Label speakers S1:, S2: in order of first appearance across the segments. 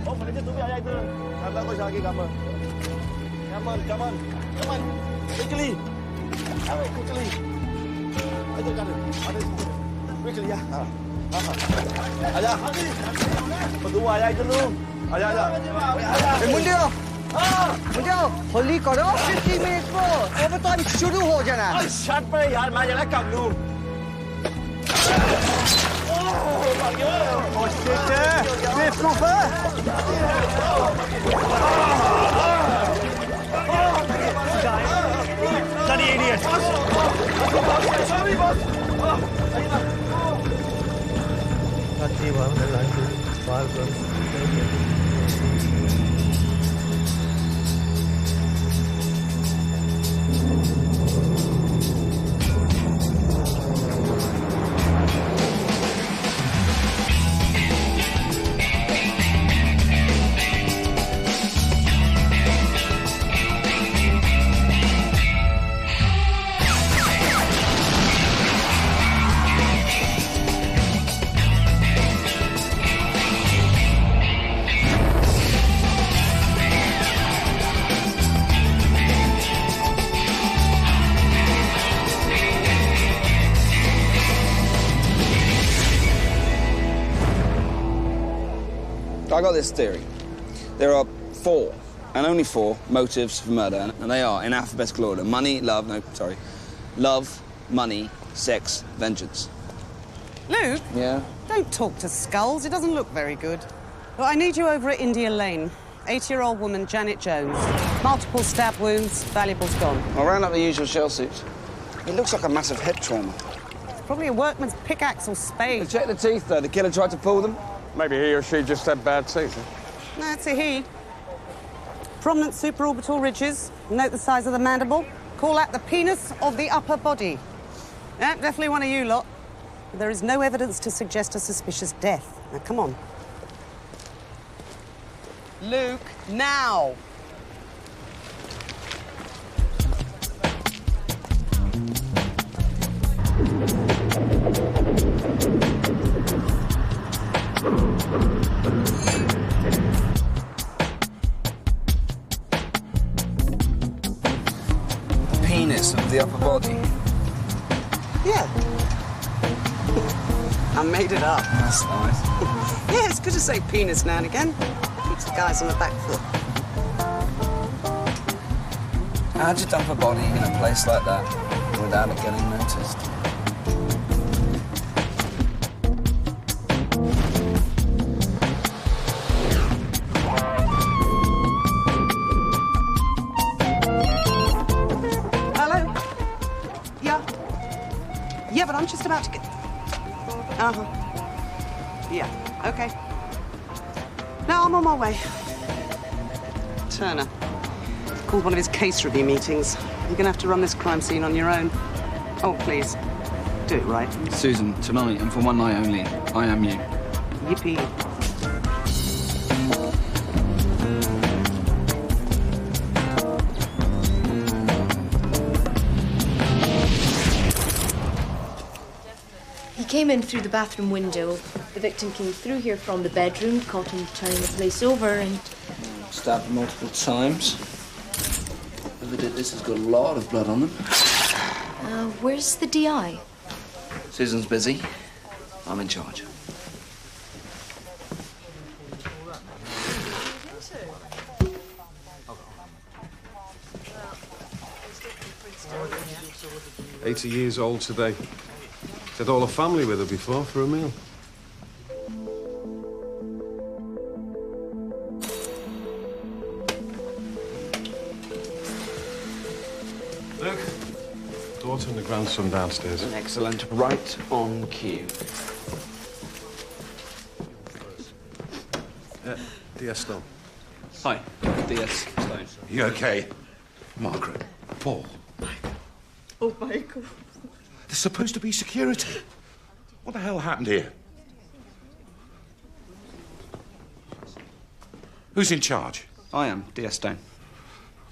S1: Oh, manager tunggu ayah itu. Kata kau lagi kamu. Come on. Quickly. Quickly. Ayo kan. Ada quickly ya. Ayah. Tunggu ayah dulu. Ayah.
S2: मुंडियो Holi करो 50 minutes more over time शुरू हो जाना
S1: है shut पे यार मैं जरा कम लूं Oh shit c'est super Bloody idiot Sorry boss Hati bang lanjut Welcome
S3: I got this theory. There are 4, and only 4, motives for murder, and they are, in alphabetical order, love, money, sex, vengeance.
S4: Luke?
S3: Yeah?
S4: Don't talk to skulls. It doesn't look very good. Well, I need you over at India Lane. 80-year-old woman, Janet Jones. Multiple stab wounds, valuables gone.
S3: I ran up the usual shell suits. It looks like a massive head trauma.
S4: It's probably a workman's pickaxe or spade.
S3: Check the teeth, though. The killer tried to pull them.
S5: Maybe he or she just had bad teeth.
S4: No, it's a he. Prominent supraorbital ridges. Note the size of the mandible. Call that the penis of the upper body. Yeah, definitely one of you lot. There is no evidence to suggest a suspicious death. Now, come on. Luke, now!
S3: Penis of the upper body.
S4: Yeah. I made it up.
S3: That's nice.
S4: Yeah, it's good to say penis now and again. Keeps the guys on the back foot.
S3: How'd you dump a body in a place like that without it getting noticed?
S4: Hello? Yeah, but I'm just about to get... Uh-huh. Yeah, OK. No, I'm on my way. Turner. Called one of his case review meetings. You're going to have to run this crime scene on your own. Oh, please. Do it right.
S3: Susan, tonight, and for one night only, I am you.
S4: Yippee.
S6: He came in through the bathroom window. The victim came through here from the bedroom, caught him turning the place over and...
S3: Stabbed multiple times. Whoever did this has got a lot of blood on them.
S6: Where's the DI?
S3: Susan's busy. I'm in charge.
S5: "80 years old today. She had all her family with her before for a meal." Luke, daughter and the grandson downstairs.
S3: Excellent. Right on cue.
S5: DS Stone.
S3: Hi, DS Stone.
S7: You okay? Margaret, Paul.
S4: Oh, Michael.
S7: There's supposed to be security. What the hell happened here? Who's in charge?
S3: I am, DS Stone.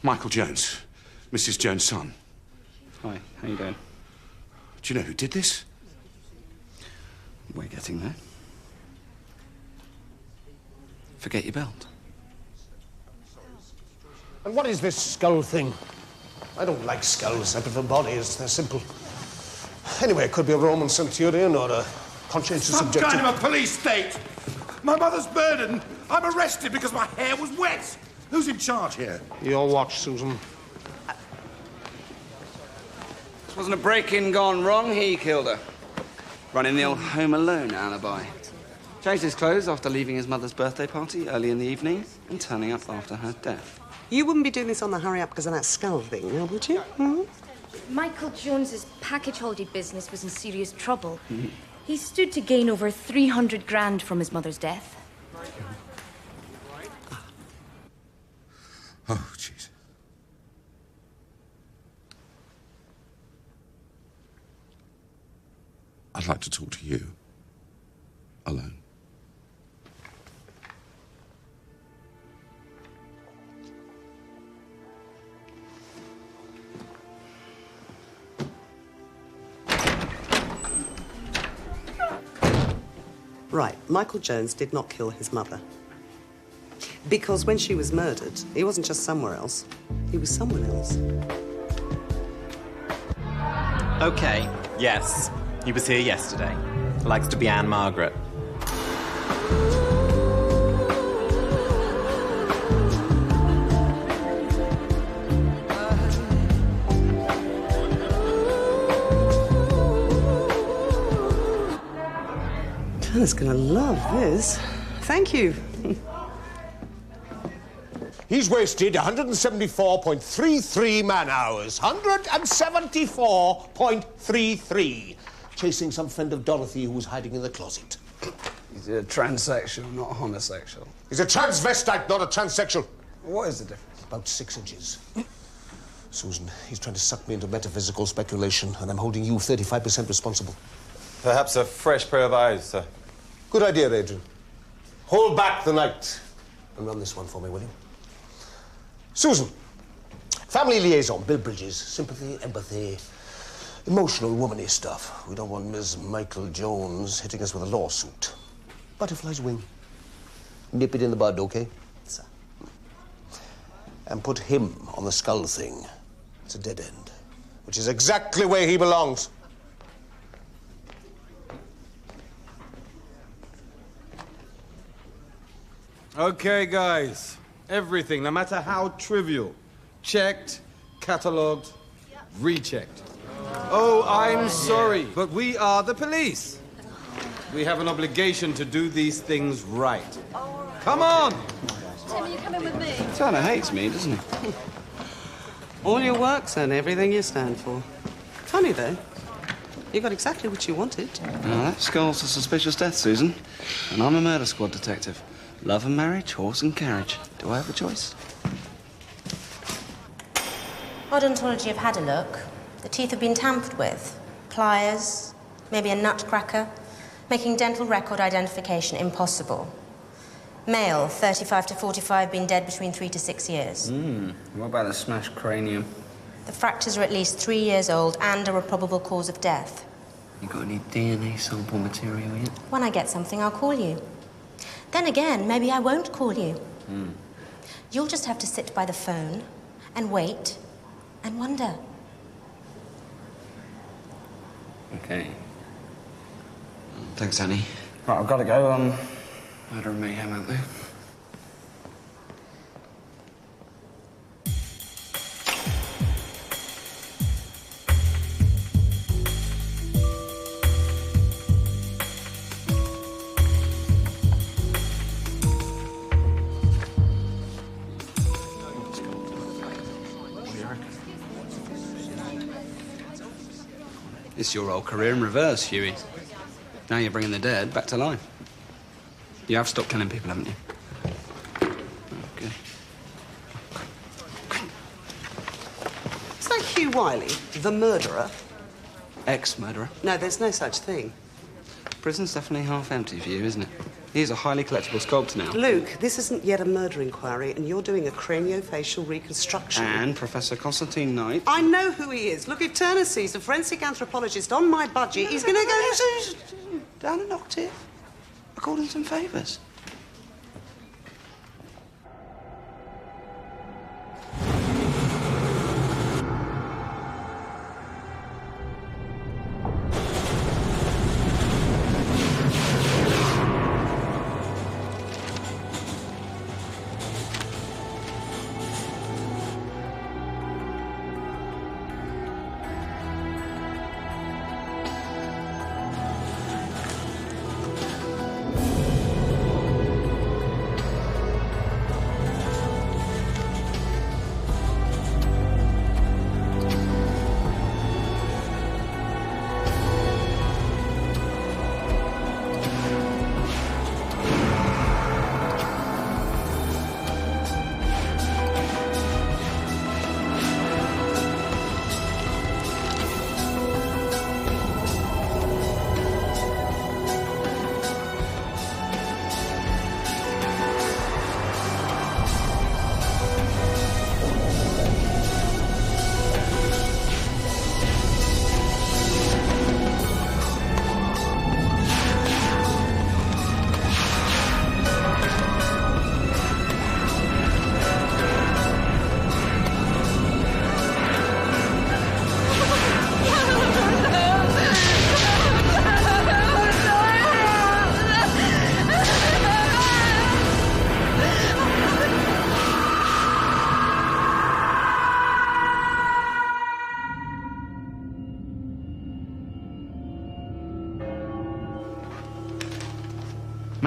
S7: Michael Jones, Mrs. Jones' son.
S3: Hi, how you doing?
S7: Do you know who did this?
S3: We're getting there. Forget your belt.
S7: And what is this skull thing? I don't like skulls. I prefer bodies. They're simple. Anyway, it could be a Roman centurion or a conscientious
S8: Some
S7: objector.
S8: kind of a police state. My mother's murdered and I'm arrested because my hair was wet. Who's in charge here?
S7: Your watch, Susan.
S3: This wasn't a break-in gone wrong. He killed her. Running the old Home Alone alibi. Changed his clothes after leaving his mother's birthday party early in the evening and turning up after her death.
S4: You wouldn't be doing this on the hurry up because of that skull thing, now, would you? Hmm?
S6: Michael Jones's package holiday business was in serious trouble. He stood to gain over 300 grand from his mother's death.
S8: Oh, jeez. I'd like to talk to you. Alone.
S4: Right, Michael Jones did not kill his mother. Because when she was murdered, he wasn't just somewhere else. He was someone else.
S9: Okay, yes. He was here yesterday. Likes to be Anne Margaret.
S4: Tanner's gonna love this. Thank you.
S7: He's wasted 174.33 man-hours. 174.33. Chasing some friend of Dorothy who was hiding in the closet.
S3: He's a transsexual, not homosexual.
S7: He's a transvestite, not a transsexual.
S3: What is the difference?
S7: About 6 inches. Susan, he's trying to suck me into metaphysical speculation, and I'm holding you 35% responsible.
S10: Perhaps a fresh pair of eyes, sir.
S7: Good idea, Adrian. Hold back the night and run this one for me, will you? Susan, family liaison, build bridges, sympathy, empathy, emotional, womanly stuff. We don't want Ms. Michael Jones hitting us with a lawsuit. Butterfly's wing. Nip it in the bud, okay? Sir. And put him on the skull thing. It's a dead end, which is exactly where he belongs.
S5: Okay, guys. Everything, no matter how trivial. Checked, catalogued, rechecked. Oh, I'm sorry, but we are the police. We have an obligation to do these things right. Come on!
S6: Tim, are you coming with me?
S3: Tanner hates me, doesn't he?
S4: All your works and everything you stand for. Funny, though. You got exactly what you wanted.
S3: Now, that skull's a suspicious death, Susan. And I'm a murder squad detective. Love and marriage, horse and carriage. Do I have a choice?
S11: Odontology have had a look. The teeth have been tampered with. Pliers, maybe a nutcracker, making dental record identification impossible. Male, 35 to 45, been dead between 3 to 6 years.
S3: What about the smashed cranium?
S11: The fractures are at least 3 years old and are a probable cause of death.
S3: You got any DNA sample material yet?
S11: When I get something, I'll call you. Then again, maybe I won't call you. You'll just have to sit by the phone and wait and wonder.
S3: Okay. Thanks, Annie. Right, I've got to go. Murder and mayhem out there. It's your old career in reverse, Huey. Now you're bringing the dead back to life. You have stopped killing people, haven't you? Okay.
S4: Is that Hugh Wiley, the murderer?
S3: Ex-murderer.
S4: No, there's no such thing.
S3: Prison's definitely half empty for you, isn't it? He's a highly collectible sculptor now.
S4: Luke, this isn't yet a murder inquiry, and you're doing a craniofacial reconstruction.
S3: And Professor Constantine Knight.
S4: I know who he is. Look, if Turner sees a forensic anthropologist on my budget, he's going to go...
S3: Down an octave. According some favours.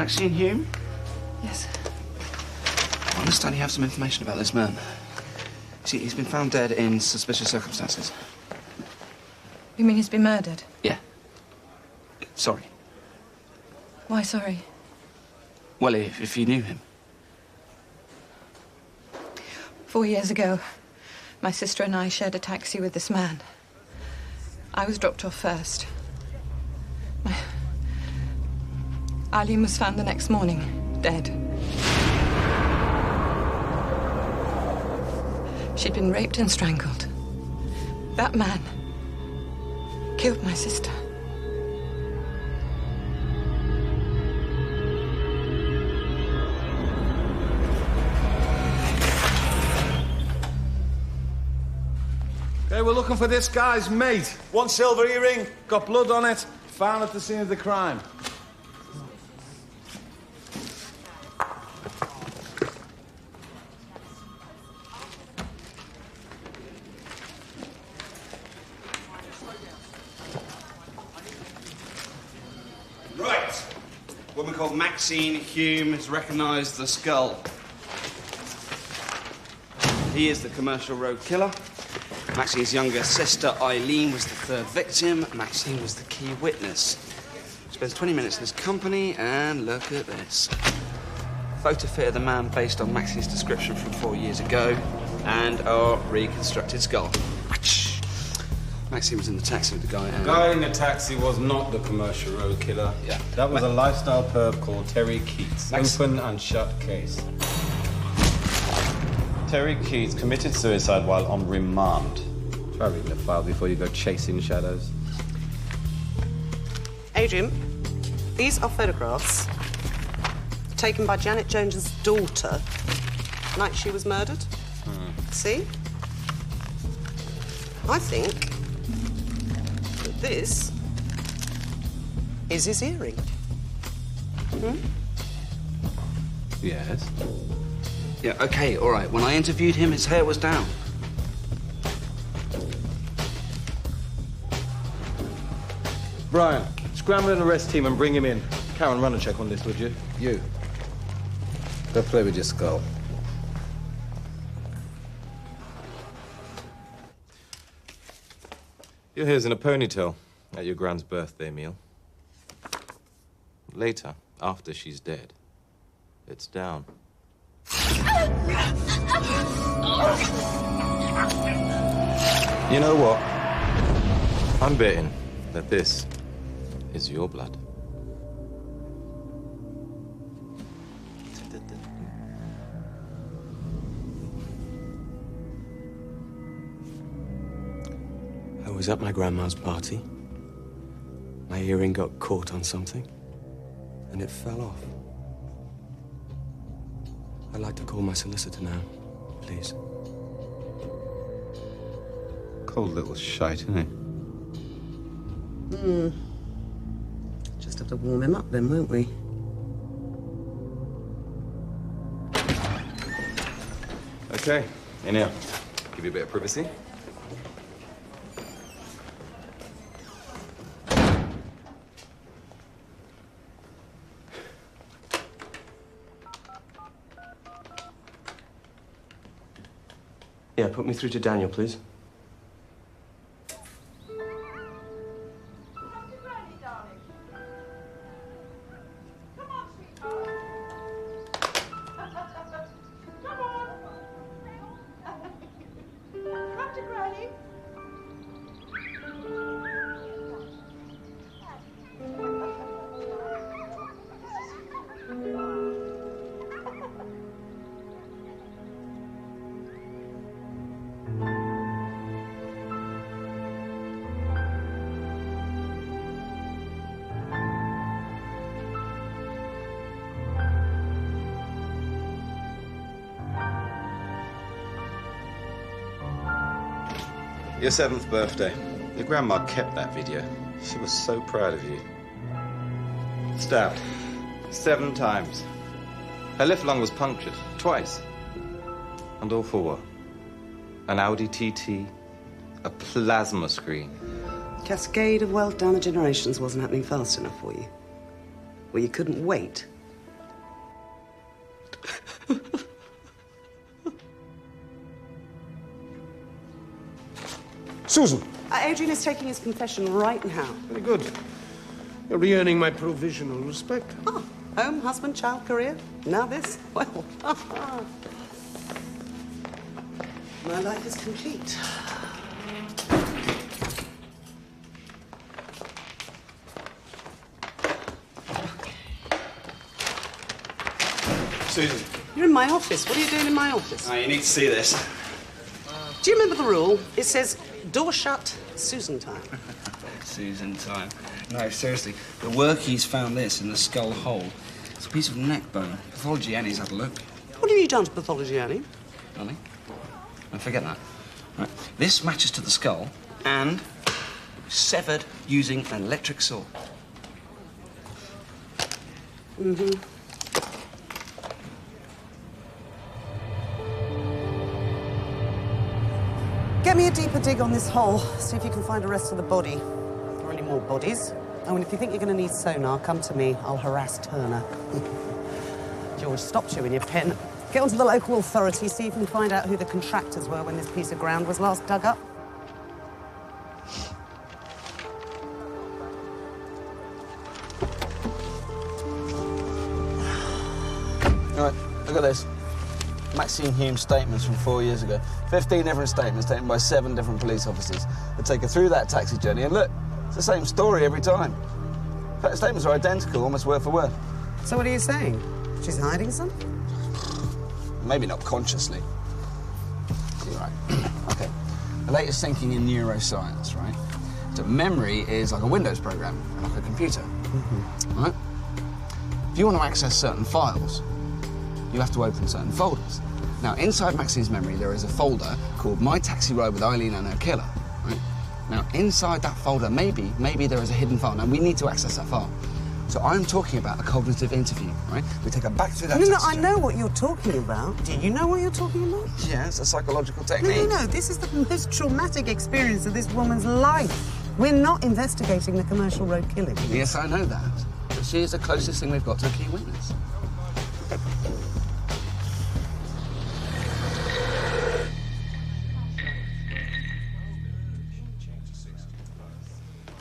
S3: Maxine Hume?
S12: Yes.
S3: I understand you have some information about this man. See, he's been found dead in suspicious circumstances.
S12: You mean he's been murdered?
S3: Yeah. Sorry.
S12: Why sorry?
S3: Well, if you knew him.
S12: 4 years ago, my sister and I shared a taxi with this man. I was dropped off first. Eileen was found the next morning, dead. She'd been raped and strangled. That man killed my sister.
S5: Okay, we're looking for this guy's mate.
S1: One silver earring.
S5: Got blood on it. Found at the scene of the crime.
S3: Right. A woman called Maxine Hume has recognised the skull. He is the commercial road killer. Maxine's younger sister, Eileen, was the third victim. Maxine was the key witness. Spends 20 minutes in his company, and look at this. Photo fit of the man based on Maxine's description from 4 years ago, and our reconstructed skull. Maxine was in the taxi with the guy.
S5: The guy in the taxi was not the commercial road killer.
S3: Yeah.
S5: That was a lifestyle perp called Terry Keats. Open and shut case.
S10: Terry Keats committed suicide while on remand.
S5: Try reading the file before you go chasing shadows.
S4: Adrian, these are photographs taken by Janet Jones's daughter the night she was murdered. See? I think that this is his earring.
S5: Yes.
S3: Yeah, okay, all right. When I interviewed him, his hair was down.
S5: Brian, scramble an arrest team and bring him in. Karen, run a check on this, would you? You. Go play with your skull.
S10: Your hair's in a ponytail at your grand's birthday meal. Later, after she's dead, it's down. You know what? I'm betting that this is your blood.
S13: I was at my grandma's party. My earring got caught on something, and it fell off. I'd like to call my solicitor now, please.
S10: Cold little shite, isn't he?
S4: Just have to warm him up then, won't we?
S10: Okay, in here. Give you a bit of privacy.
S13: Yeah, put me through to Daniel, please.
S10: Your 7th birthday. Your grandma kept that video. She was so proud of you. Stabbed 7 times. Her left lung was punctured twice. And all for what? An Audi TT, a plasma screen.
S4: Cascade of wealth down the generations wasn't happening fast enough for you. Well, you couldn't wait
S7: Susan.
S4: Adrian is taking his confession right now.
S7: Very good. You're re-earning my provisional respect.
S4: Oh, home, husband, child, career. Now this? Well, my life is complete.
S3: Susan.
S4: You're in my office. What are you doing in my office?
S3: Oh, you need to see this.
S4: Do you remember the rule? It says, door shut, Susan time.
S3: Susan time. No, seriously. The workies found this in the skull hole. It's a piece of neck bone. Pathology Annie's had a look.
S4: What have you done to pathology, Annie?
S3: Nothing. No, forget that. Right. This matches to the skull and severed using an electric saw.
S4: Mm-hmm. Get me a deeper dig on this hole. See if you can find the rest of the body. Or any more bodies. Oh, and if you think you're going to need sonar, come to me. I'll harass Turner. George stopped you in your pen. Get onto the local authorities, see if you can find out who the contractors were when this piece of ground was last dug up.
S3: Right, look at this. Maxine Hume's statements from 4 years ago. 15 different statements taken by 7 different police officers that take her through that taxi journey, and look, it's the same story every time. In fact, the statements are identical, almost word for word.
S4: So what are you saying? She's hiding something?
S3: Maybe not consciously. You're right. Okay. The latest thinking in neuroscience, right? So memory is like a Windows program, like a computer. Mm-hmm. Right? If you want to access certain files, you have to open certain folders. Now, inside Maxine's memory, there is a folder called My Taxi Ride with Eileen and Her Killer, right? Now, inside that folder, maybe there is a hidden file. Now, we need to access that file. So I'm talking about a cognitive interview, right? We take her back through that.
S4: No, I know what you're talking about. Do you know what you're talking about?
S3: Yeah, it's a psychological technique.
S4: No. This is the most traumatic experience of this woman's life. We're not investigating the commercial road killing.
S3: Yes, I know that. But she is the closest thing we've got to a key witness.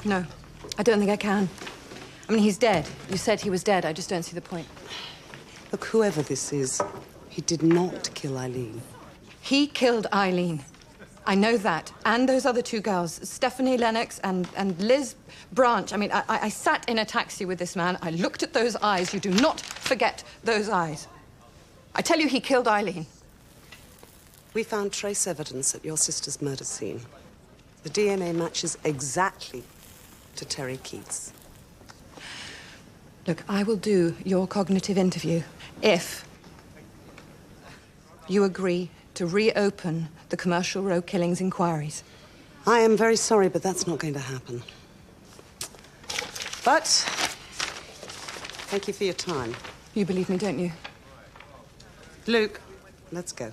S12: No, I don't think I can. I mean, he's dead. You said he was dead. I just don't see the point.
S4: Look, whoever this is, he did not kill Eileen.
S12: He killed Eileen. I know that. And those other 2 girls, Stephanie Lennox and Liz Branch. I mean, I sat in a taxi with this man. I looked at those eyes. You do not forget those eyes. I tell you, he killed Eileen.
S4: We found trace evidence at your sister's murder scene. The DNA matches exactly to Terry Keats.
S12: Look, I will do your cognitive interview if you agree to reopen the commercial road killings inquiries.
S4: I am very sorry, but that's not going to happen. But thank you for your time.
S12: You believe me, don't you?
S4: Luke, let's go.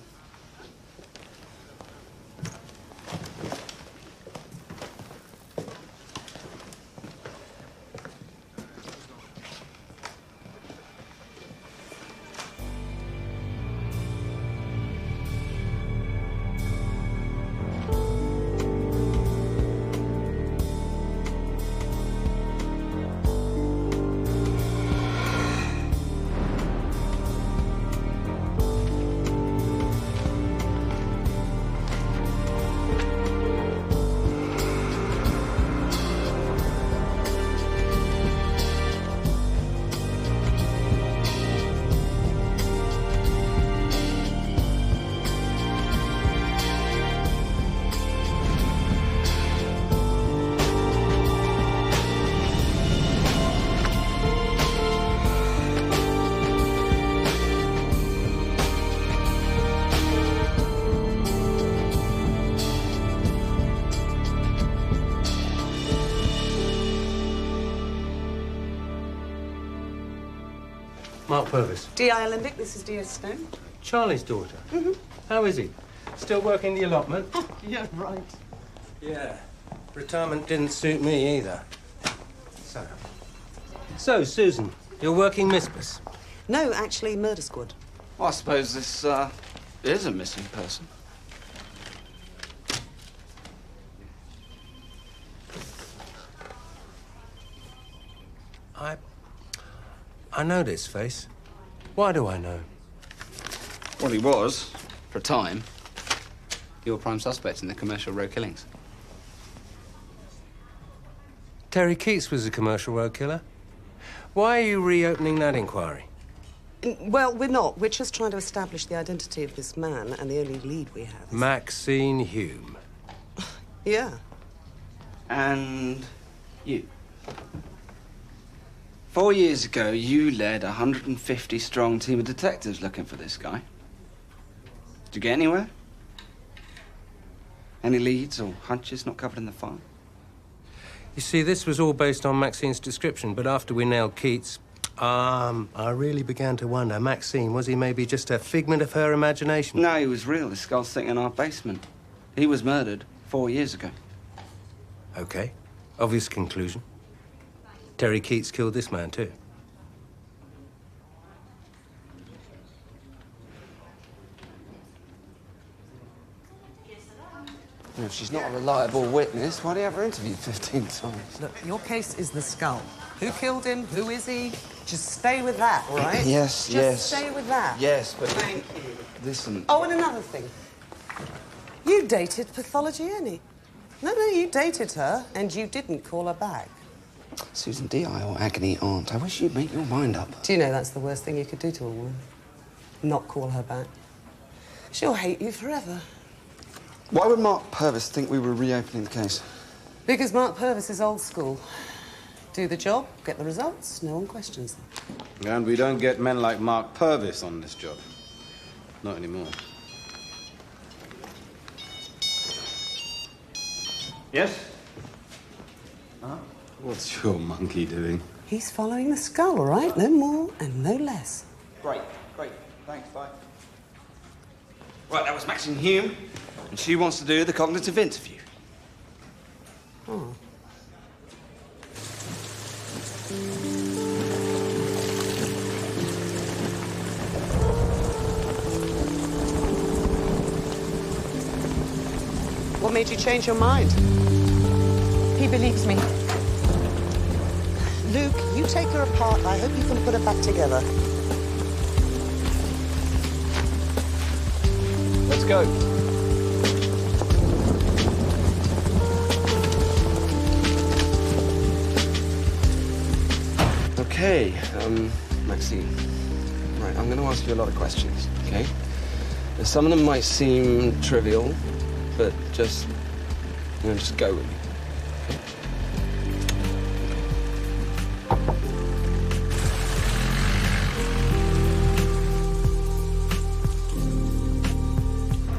S14: Mark Purvis.
S4: D.I. Olympic, this is D.S. Stone.
S14: Charlie's daughter?
S4: Mm-hmm.
S14: How is he? Still working the allotment?
S4: Yeah, right.
S14: Yeah. Retirement didn't suit me either. So, Susan, you're working mistress?
S4: No, actually, murder squad.
S3: Well, I suppose this is a missing person.
S14: I know this face. Why do I know?
S3: Well, he was, for a time, your prime suspect in the commercial road killings.
S14: Terry Keats was a commercial road killer. Why are you reopening that inquiry?
S4: Well, we're not. We're just trying to establish the identity of this man, and the only lead we have is...
S14: Maxine Hume.
S4: Yeah.
S3: And you. 4 years ago, you led a 150-strong team of detectives looking for this guy. Did you get anywhere? Any leads or hunches not covered in the file?
S14: You see, this was all based on Maxine's description, but after we nailed Keats, I really began to wonder, Maxine, was he maybe just a figment of her imagination?
S3: No, he was real. The skull's sitting in our basement. He was murdered 4 years ago.
S14: Okay. Obvious conclusion. Terry Keats killed this man, too.
S3: If she's not a reliable witness, why do you have her interviewed 15 times?
S4: Look, your case is the skull. Who killed him? Who is he? Just stay with that, all right?
S3: Yes,
S4: Just stay with that.
S3: Yes, but...
S4: Thank you.
S3: Listen...
S4: Oh, and another thing. You dated Pathology Annie. No, you dated her, and you didn't call her back.
S3: Susan, D.I. or Agony Aunt, I wish you'd make your mind up.
S4: Do you know that's the worst thing you could do to a woman? Not call her back. She'll hate you forever.
S3: Why would Mark Purvis think we were reopening the case?
S4: Because Mark Purvis is old school. Do the job, get the results, no one questions them.
S5: And we don't get men like Mark Purvis on this job. Not anymore.
S3: Yes?
S5: Huh? What's your monkey doing?
S4: He's following the skull, all right? No more and no less.
S3: Great. Thanks, bye. Right, that was Maxine Hume, and she wants to do the cognitive interview.
S4: Oh. What made you change your mind?
S12: He believes me.
S4: Luke, you take her apart. I hope you can put her back together.
S3: Let's go. Okay, Maxine. Right, I'm going to ask you a lot of questions, okay? Some of them might seem trivial, but just go with me.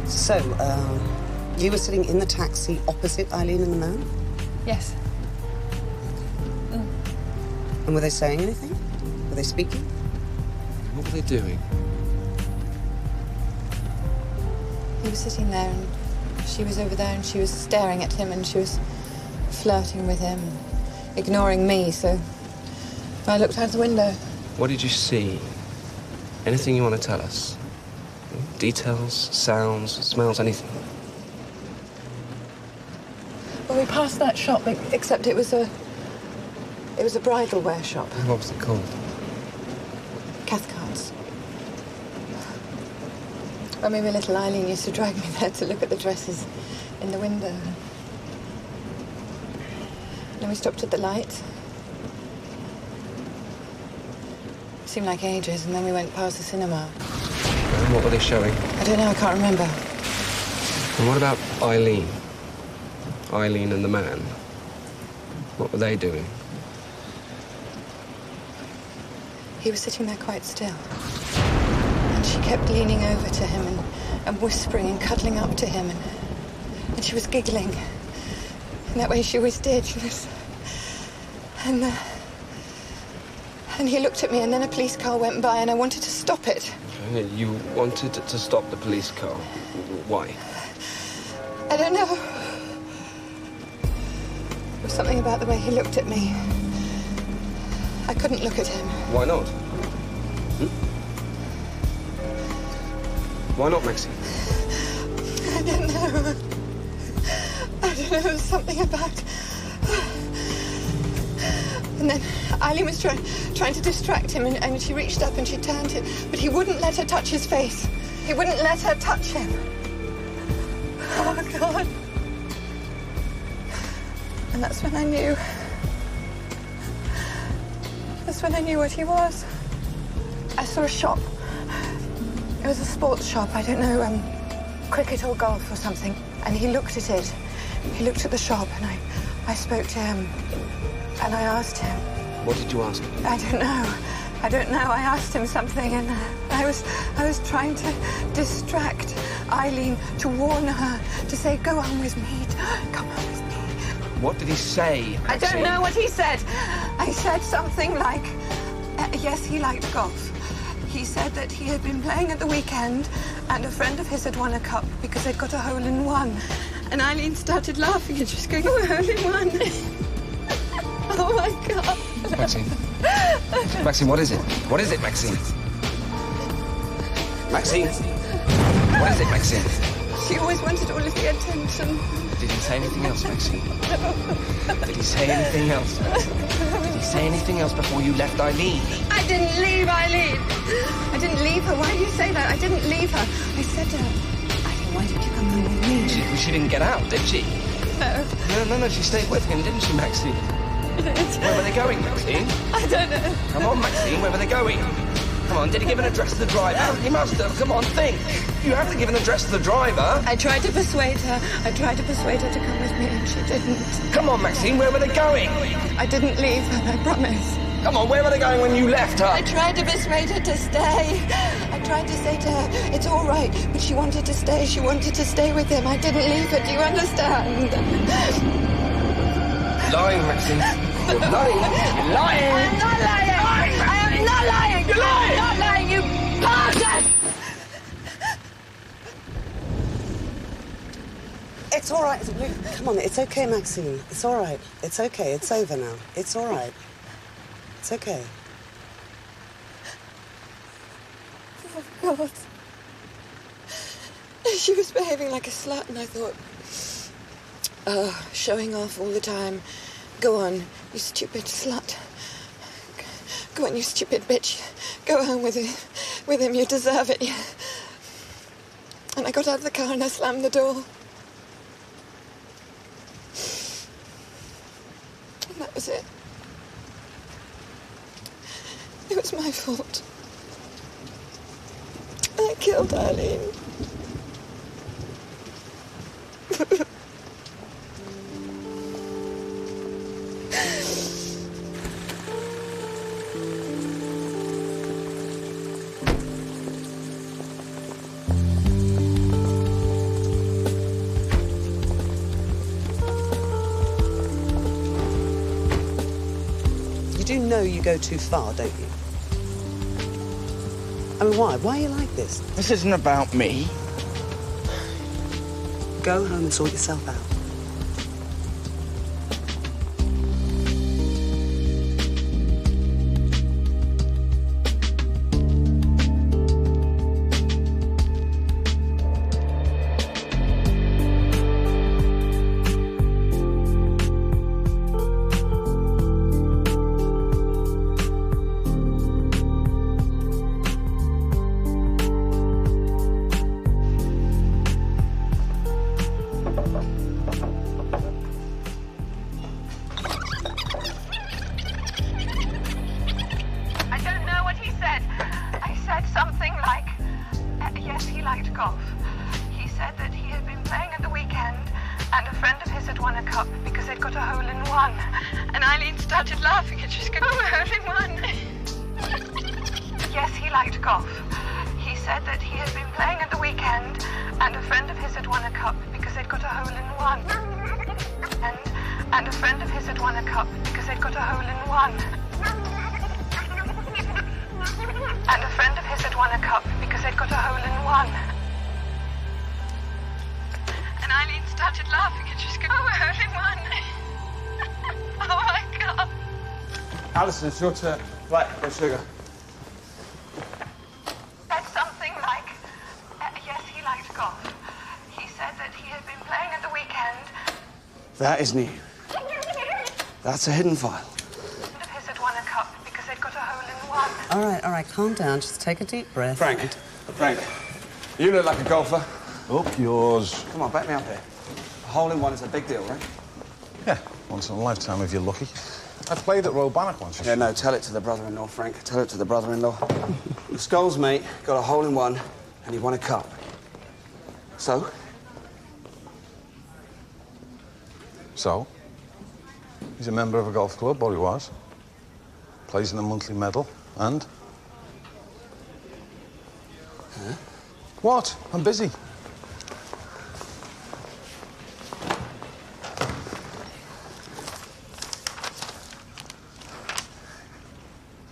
S4: So, you were sitting in the taxi opposite Eileen and the man?
S12: Yes.
S4: And were they saying anything? Were they speaking?
S3: What were they doing?
S12: He was sitting there and she was over there and she was staring at him and she was flirting with him, ignoring me, so I looked out the window.
S3: What did you see? Anything you want to tell us? Details, sounds, smells, anything?
S12: Well, we passed that shop, except it was a bridal wear shop.
S3: What was it called?
S12: Cathcart's. When we were little, Eileen used to drag me there to look at the dresses in the window. Then we stopped at the light. It seemed like ages, and then we went past the cinema.
S3: And what were they showing?
S12: I don't know, I can't remember.
S3: And what about Eileen? Eileen and the man? What were they doing?
S12: He was sitting there quite still. And she kept leaning over to him and whispering and cuddling up to him. And she was giggling. In that way she always did. She was... And he looked at me, and then a police car went by, and I wanted to stop it.
S3: You wanted to stop the police car. Why?
S12: I don't know. There was something about the way he looked at me. I couldn't look at him.
S3: Why not? Why not, Maxine?
S12: I don't know. I don't know. There was something about... And then Eileen was trying to distract him, and she reached up and she turned him, but he wouldn't let her touch his face. He wouldn't let her touch him. Oh, God. And that's when I knew. That's when I knew what he was. I saw a shop. It was a sports shop, I don't know, cricket or golf or something. And he looked at it. He looked at the shop, and I spoke to him. And I asked him.
S13: What did you ask him?
S12: I don't know. I don't know. I asked him something, and I was trying to distract Eileen, to warn her, to say, go on with me, come on with me.
S3: What did he say, Maxine?
S12: I don't know what he said. I said something like, yes, he liked golf. He said that he had been playing at the weekend, and a friend of his had won a cup because they'd got a hole-in-one. And Eileen started laughing, and she was going, oh, a hole-in-one. Oh, my God.
S3: Maxine. Maxine, what is it? What is it, Maxine? Maxine? What is it, Maxine?
S12: She always wanted all of the attention.
S3: Did he say anything else, Maxine? Did he say anything else? Did he say anything else before you left Eileen?
S12: I didn't leave Eileen. I didn't leave her. Why do you say that? I didn't leave her. I said to her, Eileen, why did you come home with me?
S3: She didn't get out, did she?
S12: No.
S3: No, she stayed with him, didn't she, Maxine? Where were they going, Maxine?
S12: I don't know.
S3: Come on, Maxine, where were they going? Come on, did he give an address to the driver? He must have. Come on, think. You have to give an address to the driver.
S12: I tried to persuade her. I tried to persuade her to come with me, and she didn't.
S3: Come on, Maxine, where were they going?
S12: I didn't leave her, I promise.
S3: Come on, where were they going when you left her?
S12: I tried to persuade her to stay. I tried to say to her, it's all right, but she wanted to stay. She wanted to stay with him. I didn't leave her. Do you understand?
S3: Lying, Maxine. You're lying. You're lying.
S12: I am not lying. I am not lying.
S3: You're lying.
S12: I'm not lying, you bastard!
S4: It's all right. Come on, it's okay, Maxine. It's all right. It's okay. It's over now. It's all right. It's okay.
S12: Oh, God. She was behaving like a slut, and I thought, showing off all the time. Go on, you stupid slut. Go on, you stupid bitch. Go home with him. You deserve it. And I got out of the car and I slammed the door. And that was it. It was my fault. I killed Eileen.
S4: You do know you go too far, don't you? I mean, why? Why are you like this?
S3: This isn't about me.
S4: Go home and sort yourself out.
S3: Alison, it's your turn. Right, go sugar.
S12: Said something like, yes, he liked golf. He said that he had been playing at the weekend.
S3: That is new. That's a hidden file.
S4: All right, calm down. Just take a deep breath.
S3: Frank, you look like a golfer.
S8: Up yours.
S3: Come on, back me up here. A hole-in-one is a big deal, right?
S8: Yeah, once in a lifetime if you're lucky. I played at Royal Bannock once.
S3: Yeah, no, tell it to the brother-in-law, Frank. Tell it to the brother-in-law. Scholes' mate got a hole-in-one and he won a cup. So?
S8: So? He's a member of a golf club, or he was. Plays in a monthly medal, and?
S3: Huh?
S8: What? I'm busy.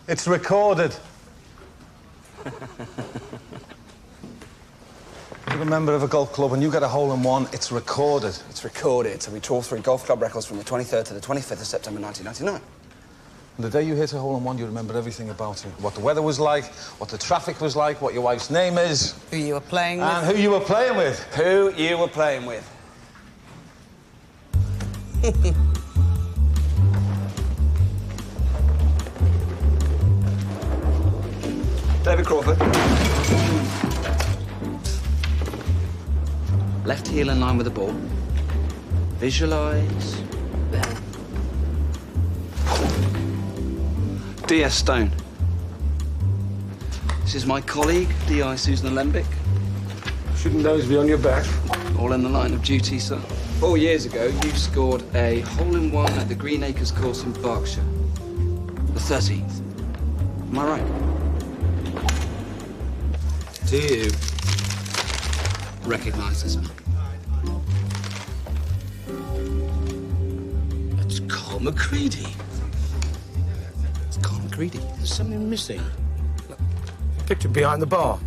S8: It's recorded. You're a member of a golf club and you get a hole-in-one, it's recorded.
S3: It's recorded, so we tore 3 golf club records from the 23rd to the 25th of September 1999.
S8: And the day you hit a hole-in-one, you remember everything about it. What the weather was like, what the traffic was like, what your wife's name is.
S4: Who you were playing with.
S8: And who you were playing with.
S3: Who you were playing with. David Crawford. Left heel in line with the ball. Visualise. D.S. Stone. This is my colleague, D.I. Susan Alembic.
S8: Shouldn't those be on your back?
S3: All in the line of duty, sir. 4 years ago, you scored a hole-in-one at the Green Acres course in Berkshire. The 13th. Am I right? Do you recognise this man?
S15: It's Carl McCready.
S3: It's Carl McCready.
S15: There's something missing. Look, picture behind the bar.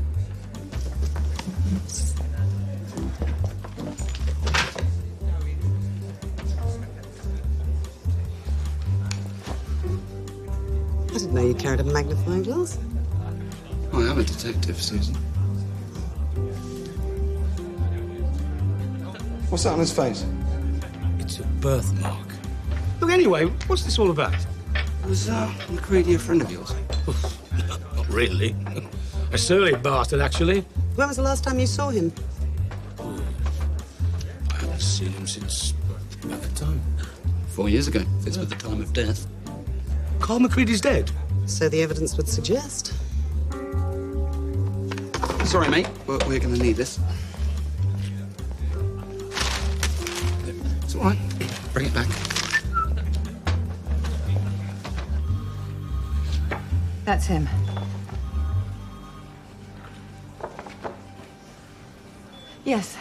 S4: I didn't know you carried a magnifying glass.
S3: I am a detective, Susan. What's that on his face?
S15: It's a birthmark. Look, anyway, what's this all about?
S3: Was McCready a friend of yours?
S15: Not really. A surly bastard, actually.
S4: When was the last time you saw him?
S15: I haven't seen him since about the time.
S3: 4 years ago. Fits with the time of death.
S15: Carl McCready's dead.
S4: So the evidence would suggest.
S3: Sorry, mate, but we're going to need this. It's all right. Bring it back.
S12: That's him. Yes,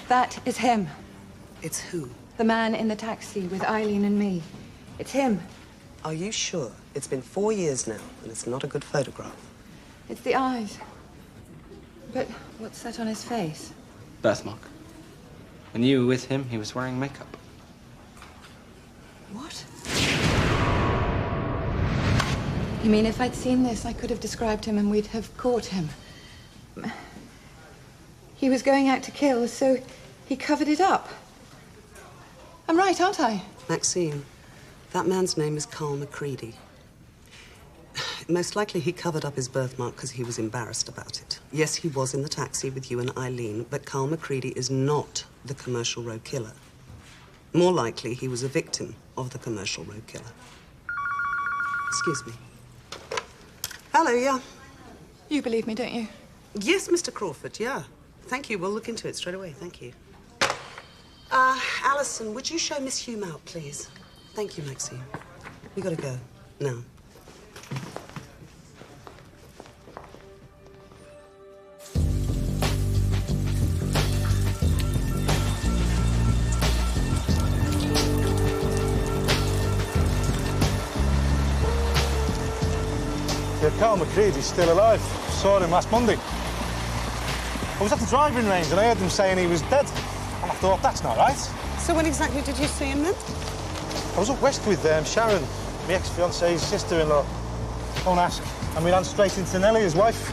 S12: that is him.
S4: It's who?
S12: The man in the taxi with Eileen and me. It's him.
S4: Are you sure? It's been 4 years now, and it's not a good photograph.
S12: It's the eyes. But what's that on his face?
S3: Birthmark. When you were with him, he was wearing makeup.
S12: What? You mean if I'd seen this, I could have described him and we'd have caught him? He was going out to kill, so he covered it up. I'm right, aren't I?
S4: Maxine, that man's name is Carl McCready. Most likely he covered up his birthmark because he was embarrassed about it. Yes, he was in the taxi with you and Eileen, but Carl McCready is not the commercial road killer. More likely, he was a victim of the commercial road killer. Excuse me. Hello, yeah.
S12: You believe me, don't you?
S4: Yes, Mr. Crawford, yeah. Thank you. We'll look into it straight away. Thank you. Alison, would you show Miss Hume out, please? Thank you, Maxine. We gotta go. Now.
S16: Yeah, Carl McCready's still alive. Saw him last Monday. I was at the driving range and I heard them saying he was dead. And I thought, that's not right.
S4: So when exactly did you see him then?
S16: I was up west with Sharon, my ex-fiancée's sister-in-law. Don't ask. And we ran straight into Nellie, his wife.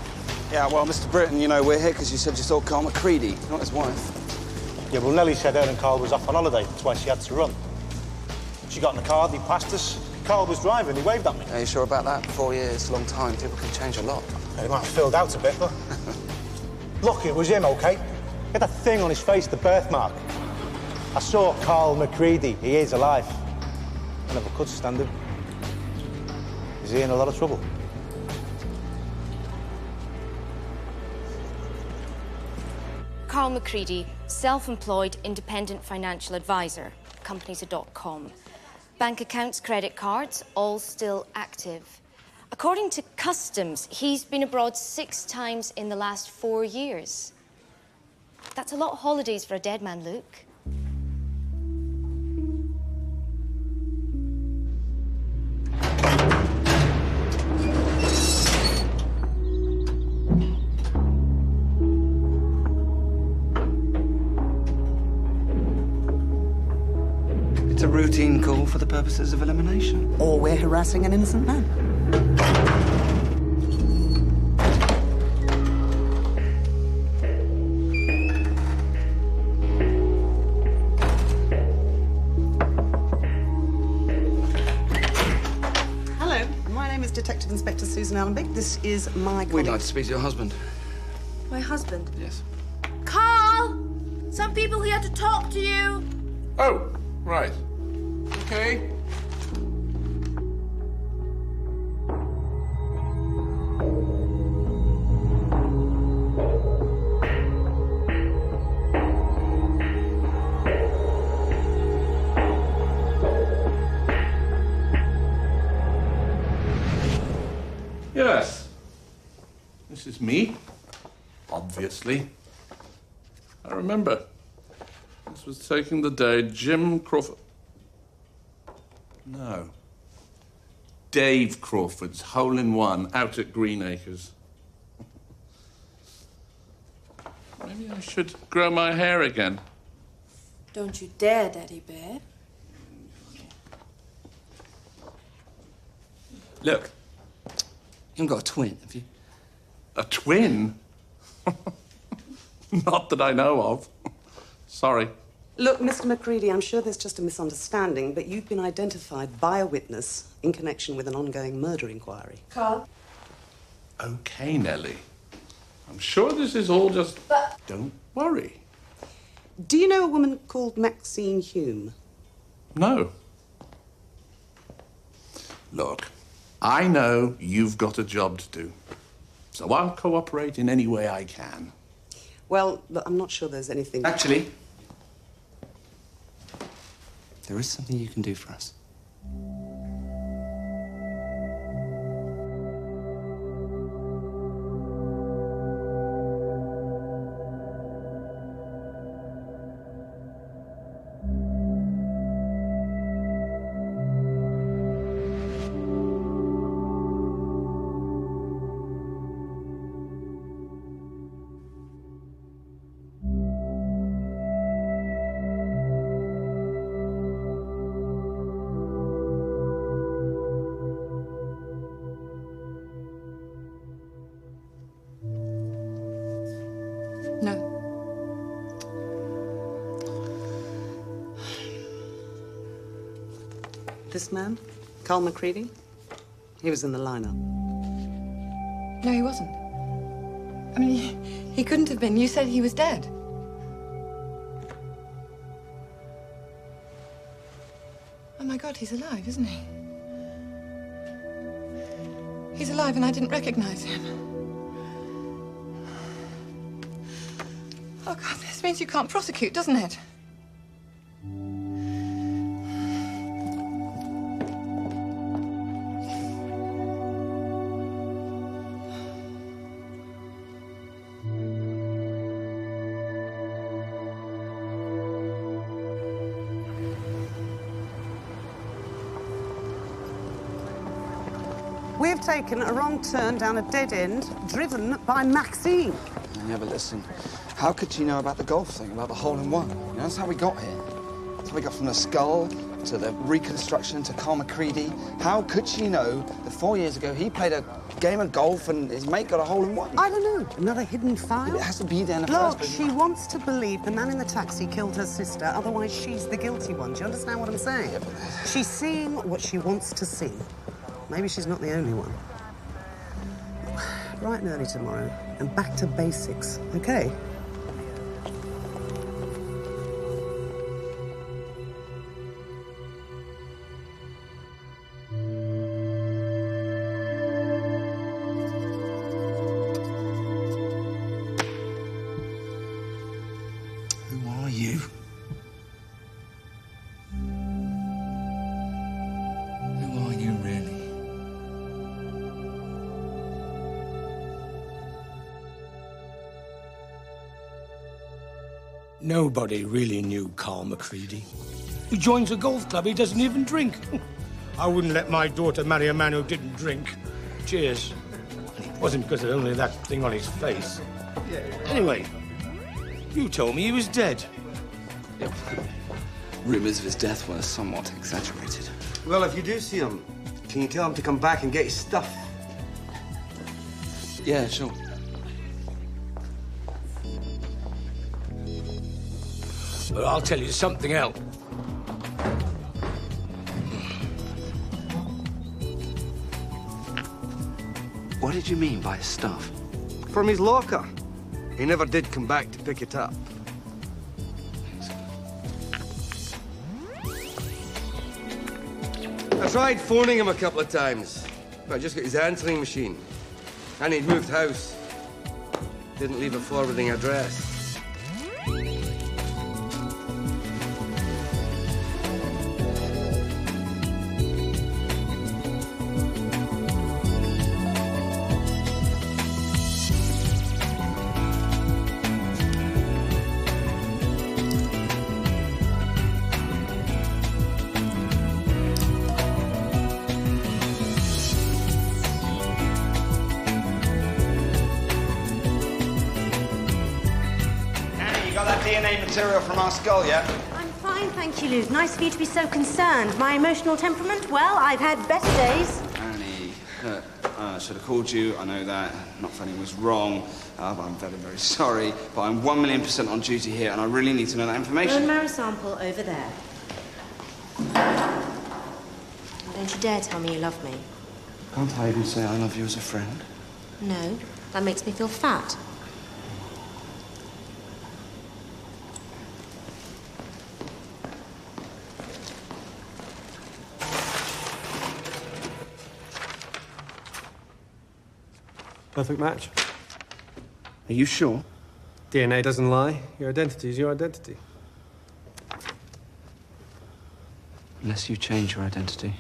S3: Yeah, well, Mr. Britton, you know, we're here because you said you saw Carl McCready, not his wife.
S16: Yeah, well, Nellie said her and Carl was off on holiday. That's why she had to run. She got in the car, they passed us. Carl was driving, he waved at me.
S3: Are you sure about that? 4 years, long time. People can change a lot.
S16: He might have filled out a bit, but... Look, it was him, OK? He had that thing on his face, the birthmark. I saw Carl McCready. He is alive. I never could stand him. Is he in a lot of trouble?
S17: Carl McCready, self-employed independent financial advisor, companies.com. Bank accounts, credit cards, all still active. According to Customs, he's been abroad 6 times in the last 4 years. That's a lot of holidays for a dead man, Luke.
S3: It's a routine call for the purposes of elimination.
S4: Or we're harassing an innocent man. Hello, my name is Detective Inspector Susan Allenby. This is my colleague.
S3: We'd like to speak to your husband.
S6: My husband?
S3: Yes.
S6: Carl! Some people here to talk to you.
S18: Oh, right. Okay. Yes. This is me, obviously. I remember. This was taking the day Jim Crawford... No. Dave Crawford's hole-in-one out at Greenacres. Maybe I should grow my hair again.
S6: Don't you dare, Daddy Bear.
S3: Look, you haven't got a twin, have you?
S18: A twin? Not that I know of. Sorry.
S4: Look, Mr. McCready, I'm sure there's just a misunderstanding, but you've been identified by a witness in connection with an ongoing murder inquiry.
S6: Carl?
S18: Okay, Nellie. I'm sure this is all just...
S6: But...
S18: Don't worry.
S4: Do you know a woman called Maxine Hume?
S18: No. Look, I know you've got a job to do, so I'll cooperate in any way I can.
S4: Well, look, I'm not sure there's anything...
S3: Actually, there is something you can do for us.
S12: No.
S4: This man, Carl McCready, he was in the lineup.
S12: No, he wasn't. I mean, he couldn't have been. You said he was dead. Oh, my God, he's alive, isn't he? He's alive, and I didn't recognize him. Oh, God, this means you can't prosecute, doesn't it?
S4: We've taken a wrong turn down a dead end, driven by Maxine.
S3: Yeah, but listen, how could she know about the golf thing, about the hole-in-one? You know, that's how we got here. That's how we got from the skull, to the reconstruction to Carl McCready. How could she know that 4 years ago he played a game of golf and his mate got a hole-in-one?
S4: I don't know. Another hidden file?
S3: It has to be there in the
S4: Look,
S3: first place.
S4: she wants to believe the man in the taxi killed her sister, otherwise she's the guilty one. Do you understand what I'm saying? Yep. She's seeing what she wants to see. Maybe she's not the only one. Bright and early tomorrow, and back to basics, okay?
S3: Who are you? Who are you, really?
S15: Nobody really knew Carl McCready. He joins a golf club, he doesn't even drink. I wouldn't let my daughter marry a man who didn't drink. Cheers. And it wasn't because of only that thing on his face. Anyway, you told me he was dead.
S3: Yep. Rumours of his death were somewhat exaggerated.
S19: Well, if you do see him, can you tell him to come back and get his stuff?
S3: Yeah, sure.
S15: But I'll tell you something else.
S3: What did you mean by stuff?
S19: From his locker. He never did come back to pick it up. I tried phoning him a couple of times, but I just got his answering machine. And he'd moved house. Didn't leave a forwarding address.
S3: DNA material from our skull yet?
S11: I'm fine, thank you, Luke. Nice for you to be so concerned. My emotional temperament? Well, I've had better days.
S3: Annie, I should have called you. I know that. Not phoning was wrong. I'm very, very sorry. But I'm 1,000,000% on duty here, and I really need to know that information.
S11: Bone marrow sample over there. Don't you dare tell me you love me.
S3: Can't I even say I love you as a friend?
S11: No, that makes me feel fat.
S16: Perfect match.
S3: Are you sure?
S16: DNA doesn't lie. Your identity is your identity.
S3: Unless you change your identity.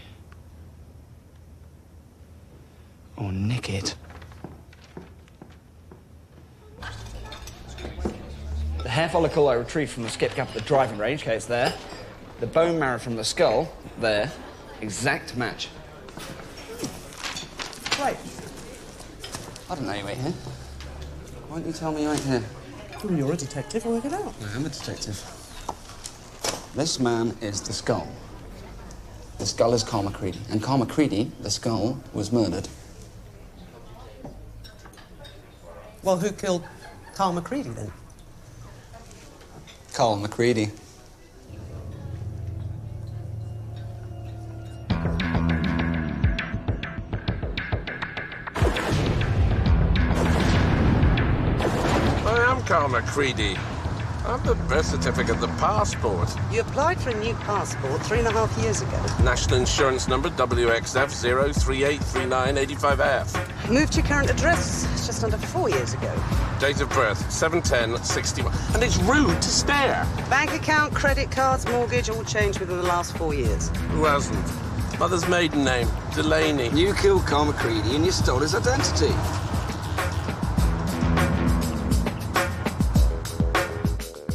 S3: Or nick it.
S20: The hair follicle I retrieved from the skip cap at the driving range, okay, it's there. The bone marrow from the skull, there. Exact match.
S3: Right. I don't know you ain't here. Why don't you tell me you ain't here?
S4: Well, you're a detective, work it out.
S3: I am a detective. This man is the skull. The skull is Carl McCready. And Carl McCready, the skull, was murdered.
S4: Well, who killed Carl McCready, then?
S3: Carl McCready.
S18: Carl McCready. I'm the birth certificate, the passport.
S4: You applied for a new passport 3.5 years ago.
S18: National insurance number WXF 0383985F.
S4: Moved to your current address just under 4 years ago.
S18: Date of birth 7/10/61. And it's rude to stare.
S4: Bank account, credit cards, mortgage, all changed within the last 4 years.
S18: Who hasn't? Mother's maiden name, Delaney.
S3: You killed Carl McCready and you stole his identity.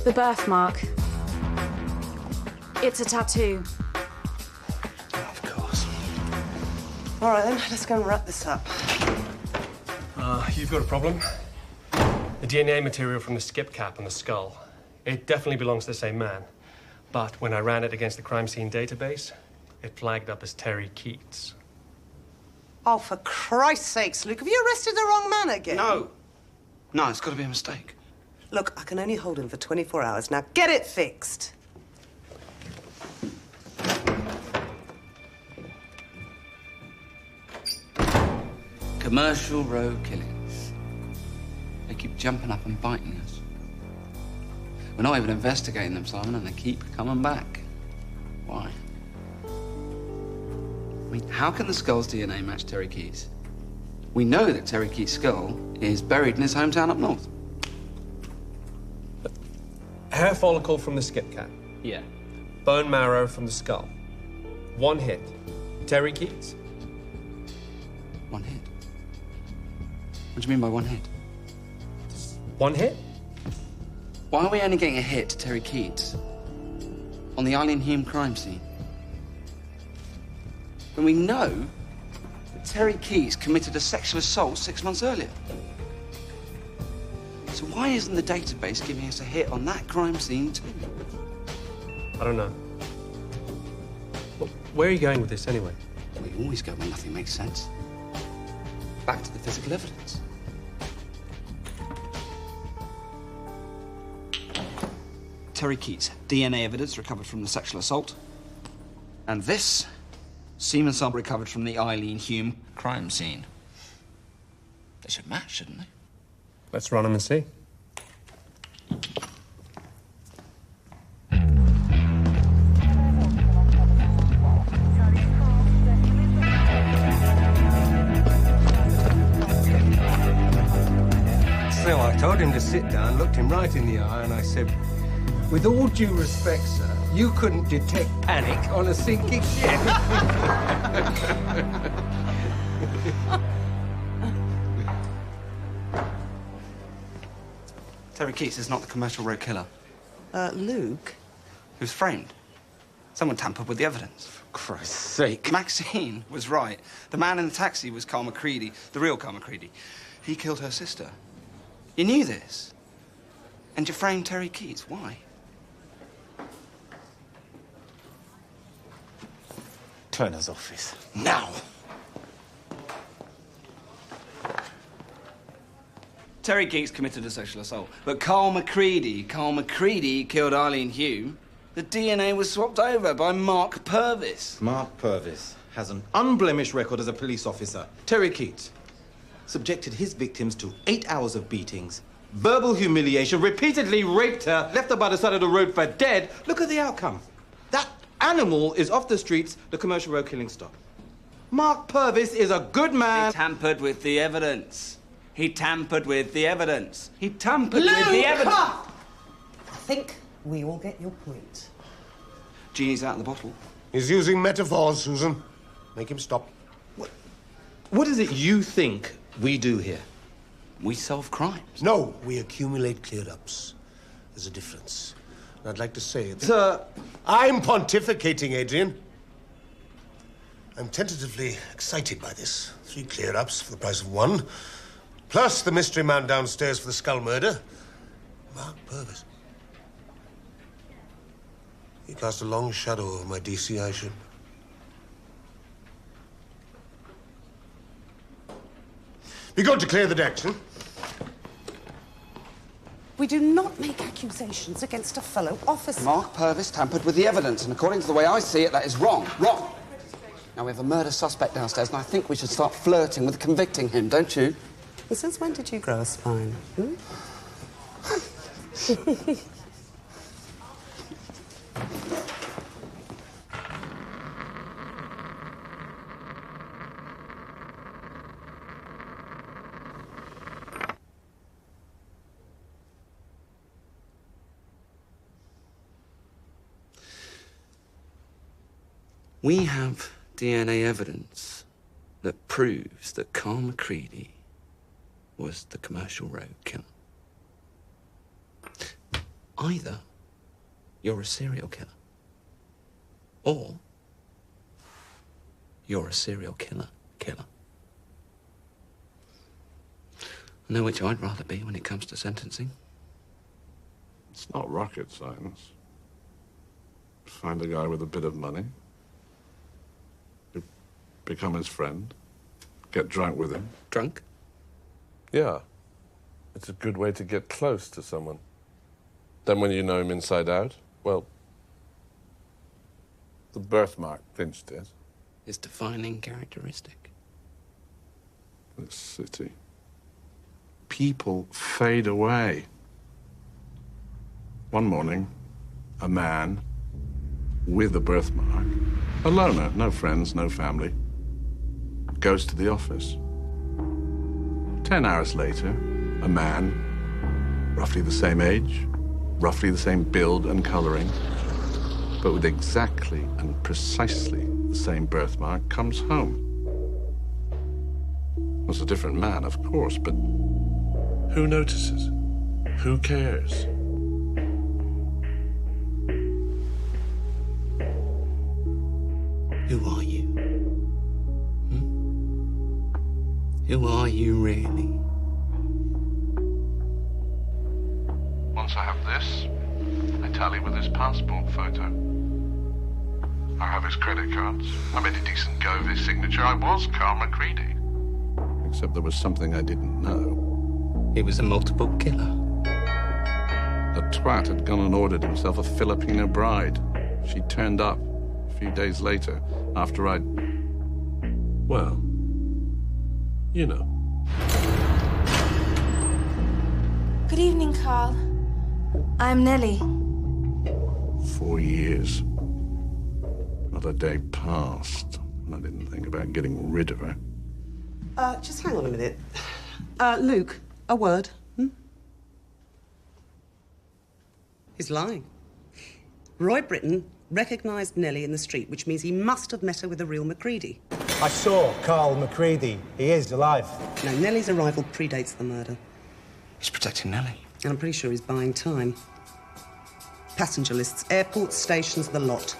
S21: The birthmark. It's a tattoo.
S3: Of course.
S4: All right, then, let's go and wrap this up.
S16: You've got a problem. The DNA material from the skip cap and the skull. It definitely belongs to the same man.
S2: But when I ran it against the crime scene database, it flagged up as Terry Keats.
S4: Oh, for Christ's sakes, Luke, have you arrested the wrong man again?
S3: No. No, it's got to be a mistake.
S4: Look, I can only hold him for 24 hours. Now, get it fixed.
S3: Commercial road killings. They keep jumping up and biting us. We're not even investigating them, Simon, and they keep coming back. Why? I mean, how can the skull's DNA match Terry Keats? We know that Terry Keats' skull is buried in his hometown up north.
S2: Hair follicle from the skip cap.
S20: Yeah.
S2: Bone marrow from the skull. One hit. Terry Keats.
S3: One hit? What do you mean by one hit?
S2: One hit?
S3: Why are we only getting a hit to Terry Keats on the Eileen Hume crime scene? When we know that Terry Keats committed a sexual assault 6 months earlier. So why isn't the database giving us a hit on that crime scene too?
S2: I don't know. Well, where are you going with this anyway?
S3: We always go when nothing makes sense. Back to the physical evidence. Terry Keats, DNA evidence recovered from the sexual assault. And this, semen sample recovered from the Eileen Hume crime scene. They should match, shouldn't they?
S2: Let's run them and see.
S14: So I told him to sit down, looked him right in the eye, and I said, with all due respect, sir, you couldn't detect panic on a sinking ship.
S3: Terry Keats is not the commercial road killer.
S4: Luke?
S3: He was framed. Someone tampered with the evidence. For
S5: Christ's sake.
S3: Maxine was right. The man in the taxi was Carl McCready, the real Carl McCready. He killed her sister. You knew this. And you framed Terry Keats. Why?
S16: Turner's office.
S3: Now! Terry Keats committed a sexual assault, but Carl McCready killed Eileen Hume. The DNA was swapped over by Mark Purvis.
S5: Mark Purvis has an unblemished record as a police officer. Terry Keats subjected his victims to 8 hours of beatings, verbal humiliation, repeatedly raped her, left her by the side of the road for dead. Look at the outcome. That animal is off the streets, the commercial road killing stop. Mark Purvis is a good man.
S3: He tampered with the evidence. He tampered with the evidence. He tampered with the evidence.
S4: I think we all get your point.
S3: Genie's out of the bottle.
S7: He's using metaphors, Susan. Make him stop.
S5: What is it you think we do here?
S3: We solve crimes.
S7: No, we accumulate clear-ups. There's a difference. And I'd like to say that...
S5: Sir...
S7: I'm pontificating, Adrian. I'm tentatively excited by this. 3 clear-ups for the price of 1. Plus the mystery man downstairs for the skull murder. Mark Purvis. He cast a long shadow over my DCI ship. Be good to clear the decks, hmm?
S4: We do not make accusations against a fellow officer.
S3: Mark Purvis tampered with the evidence, and according to the way I see it, that is wrong. Wrong! Now, we have a murder suspect downstairs, and I think we should start flirting with convicting him, don't you?
S4: And since when did you grow a spine? Hmm?
S3: We have DNA evidence that proves that Carl McCready was the commercial road killer. Either you're a serial killer, or you're a serial killer. I know which I'd rather be when it comes to sentencing.
S18: It's not rocket science.
S8: Find a guy with a bit of money. Become his friend. Get drunk with him.
S13: Drunk?
S9: Yeah. It's a good way to get close to someone. Then when you know him inside out, well, the birthmark pinched it.
S13: His defining characteristic.
S8: This city. People fade away. One morning, a man with a birthmark, a loner, no friends, no family, goes to the office. 10 hours later, a man, roughly the same age, roughly the same build and coloring, but with exactly and precisely the same birthmark, comes home. Was a different man, of course, but who notices? Who cares?
S13: Who are you? Who are you, really?
S8: Once I have this, I tally with his passport photo. I have his credit cards. I made a decent go of his signature. I was Carl McCready. Except there was something I didn't know.
S13: He was a multiple killer.
S8: The twat had gone and ordered himself a Filipino bride. She turned up a few days later after I'd... well, you know.
S21: Good evening, Carl. I'm Nellie.
S8: 4 years. Not a day passed, and I didn't think about getting rid of her.
S4: Just hang on a minute. Luke, a word. He's lying. Roy Britton recognised Nellie in the street, which means he must have met her with the real Macready.
S16: I saw Carl McCready. He is alive.
S4: No, Nellie's arrival predates the murder.
S3: He's protecting Nellie.
S4: And I'm pretty sure he's buying time. Passenger lists, airports, stations, the lot.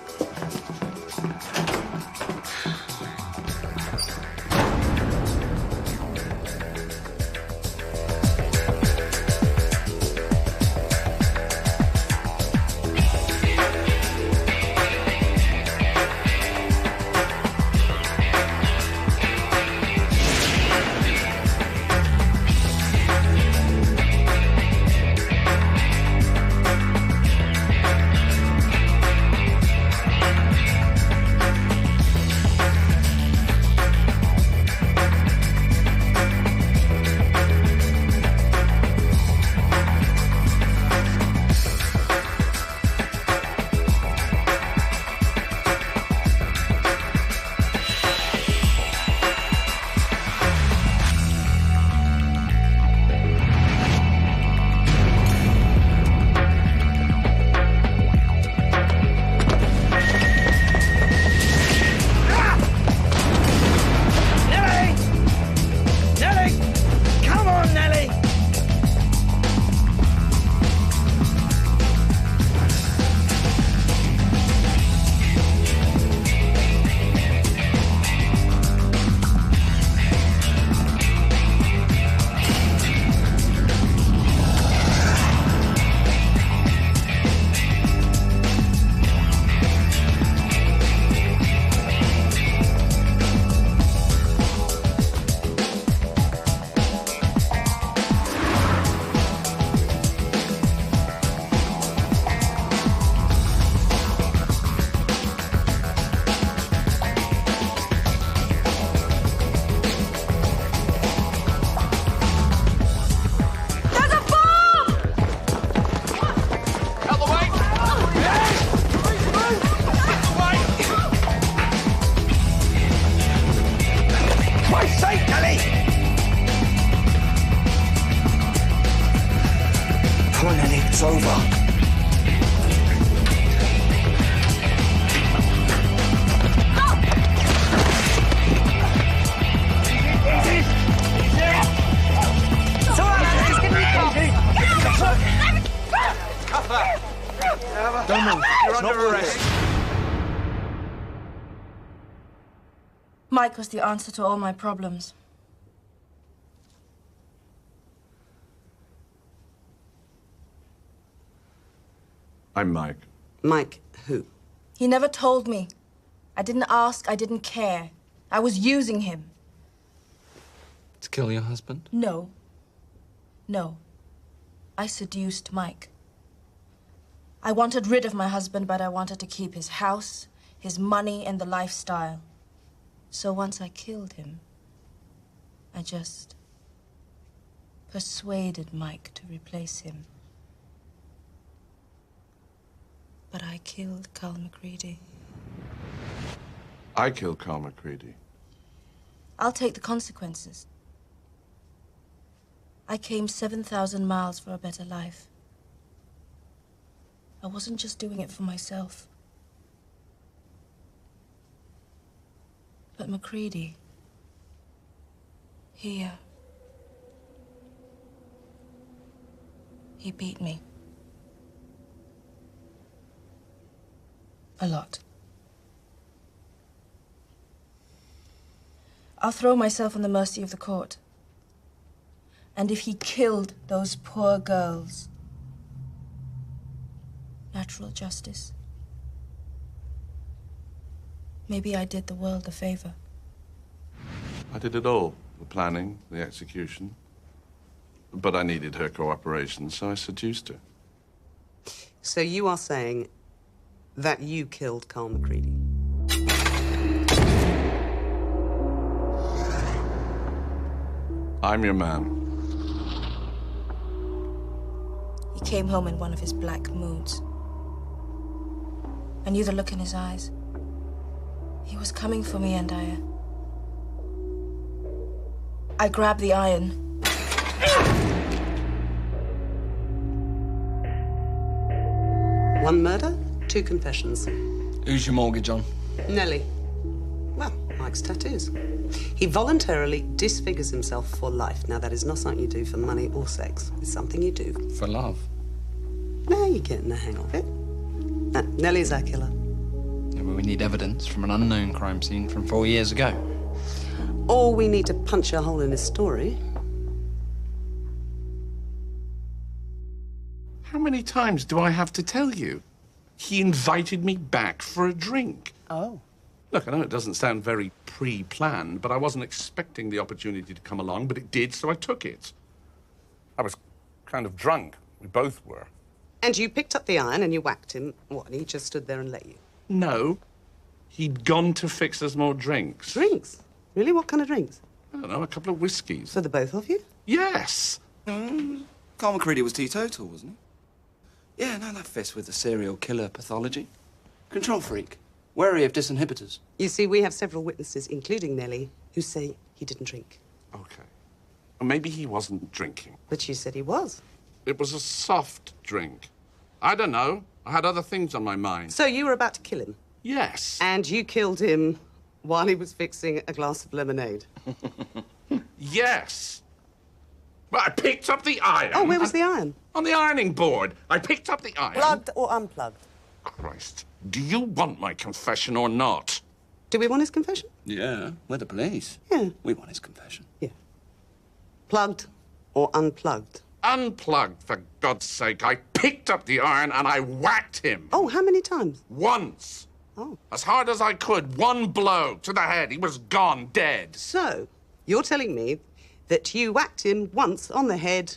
S3: It's over.
S1: Don't move. You're under arrest.
S21: Mike was the answer to all my problems.
S8: I'm Mike.
S4: Mike who?
S21: He never told me. I didn't ask, I didn't care. I was using him.
S20: To kill your husband?
S21: No. No. I seduced Mike. I wanted rid of my husband, but I wanted to keep his house, his money, and the lifestyle. So once I killed him, I just persuaded Mike to replace him. But I killed Carl Macready.
S8: I killed Carl Macready.
S21: I'll take the consequences. I came 7,000 miles for a better life. I wasn't just doing it for myself. But Macready, he beat me. A lot. I'll throw myself on the mercy of the court. And if he killed those poor girls, natural justice. Maybe I did the world a favor.
S8: I did it all. The planning, the execution. But I needed her cooperation, so I seduced her.
S4: So you are saying that you killed Carl Macready?
S8: I'm your man.
S21: He came home in one of his black moods. I knew the look in his eyes. He was coming for me, and I grabbed the iron.
S4: One murder, two confessions.
S20: Who's your mortgage on?
S4: Nellie. Well, Mike's tattoos. He voluntarily disfigures himself for life. Now, that is not something you do for money or sex. It's something you do
S20: For love.
S4: Now you're getting the hang of it. Nellie's our killer.
S20: Yeah, but we need evidence from an unknown crime scene from 4 years ago.
S4: Or we need to punch a hole in his story.
S18: How many times do I have to tell you? He invited me back for a drink.
S4: Oh.
S18: Look, I know it doesn't sound very pre-planned, but I wasn't expecting the opportunity to come along, but it did, so I took it.
S8: I was kind of drunk. We both were.
S4: And you picked up the iron and you whacked him. What, and he just stood there and let you?
S18: No. He'd gone to fix us more drinks.
S4: Drinks? Really? What kind of drinks?
S18: I don't know, a couple of whiskies.
S4: For the both of you?
S18: Yes.
S3: Carl Macready was teetotal, wasn't he? Yeah, no, that fits with the serial killer pathology. Control freak. Wary of disinhibitors.
S4: You see, we have several witnesses, including Nellie, who say he didn't drink.
S18: Okay. Or maybe he wasn't drinking.
S4: But you said he was.
S18: It was a soft drink. I don't know. I had other things on my mind.
S4: So you were about to kill him?
S18: Yes.
S4: And you killed him while he was fixing a glass of lemonade?
S18: Yes. Well, I picked up the iron.
S4: Oh, where was the iron?
S18: On the ironing board. I picked up the iron.
S4: Plugged or unplugged?
S18: Christ. Do you want my confession or not?
S4: Do we want his confession?
S3: Yeah, we're the police.
S4: Yeah.
S3: We want his confession.
S4: Yeah. Plugged or unplugged?
S18: Unplugged, for God's sake. I picked up the iron and I whacked him.
S4: Oh, how many times?
S18: Once.
S4: Oh.
S18: As hard as I could. One blow to the head. He was gone, dead.
S4: So, you're telling me that you whacked him once on the head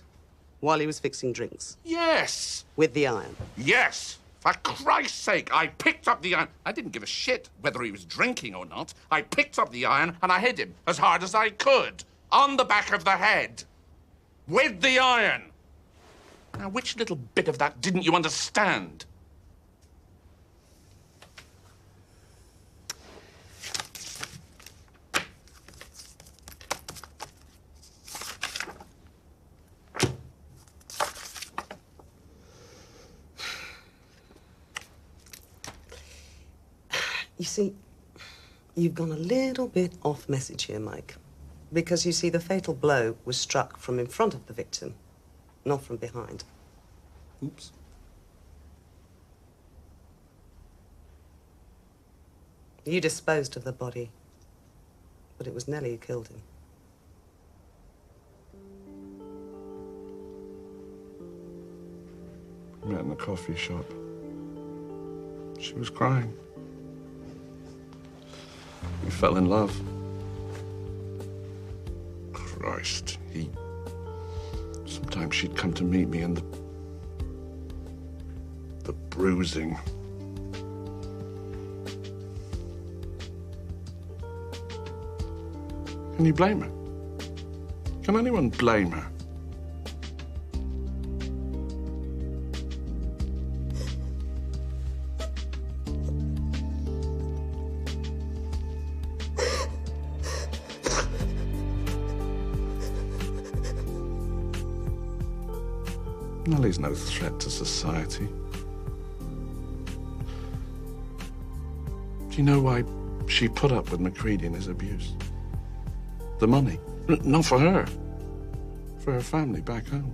S4: while he was fixing drinks?
S18: Yes.
S4: With the iron?
S18: Yes. For Christ's sake, I picked up the iron. I didn't give a shit whether he was drinking or not. I picked up the iron and I hit him as hard as I could. On the back of the head. With the iron. Now, which little bit of that didn't you understand?
S4: You see, you've gone a little bit off message here, Mike. Because, you see, the fatal blow was struck from in front of the victim, not from behind.
S3: Oops.
S4: You disposed of the body, but it was Nellie who killed him.
S8: We met in the coffee shop. She was crying. We fell in love. Christ, sometimes she'd come to meet me and the bruising. Can you blame her? Can anyone blame her? Nellie's no threat to society. Do you know why she put up with Macready and his abuse? The money. Not for her. For her family back home.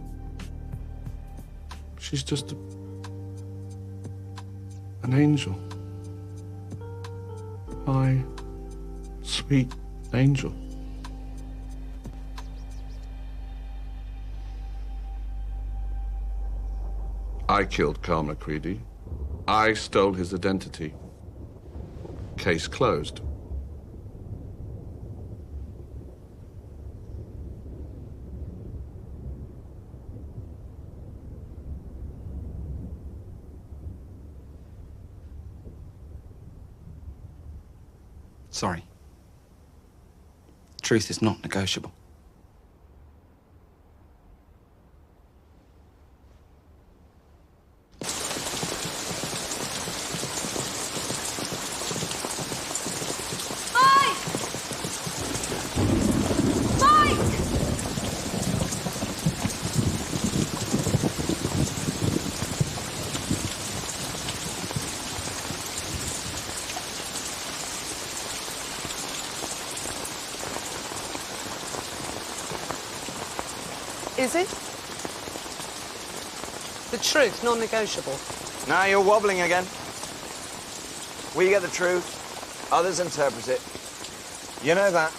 S8: She's just an angel. High, sweet angel. I killed Carl Macready. I stole his identity. Case closed.
S3: Sorry. Truth is not negotiable.
S4: Is it? The truth, non-negotiable.
S20: Now you're wobbling again. We get the truth, others interpret it. You know that.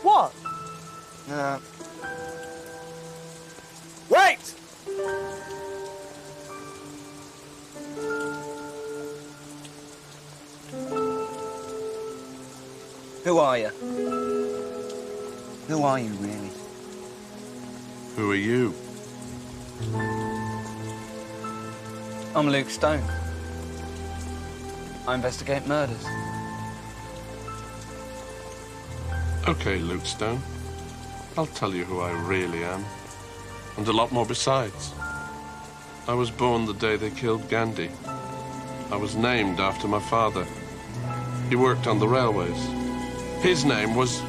S4: What?
S20: Wait! Who are you? Who are you, really?
S8: Who are you?
S20: I'm Luke Stone. I investigate murders.
S8: Okay, Luke Stone. I'll tell you who I really am. And a lot more besides. I was born the day they killed Gandhi. I was named after my father. He worked on the railways. His name was...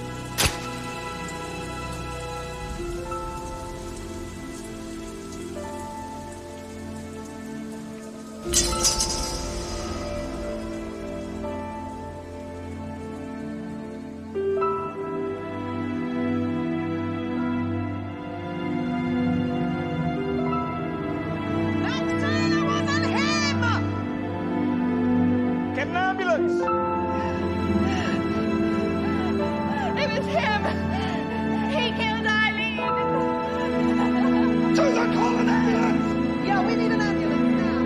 S1: Get an ambulance!
S10: It was him! He killed Eileen!
S1: Susan, call an ambulance!
S10: Yeah, we need an ambulance now.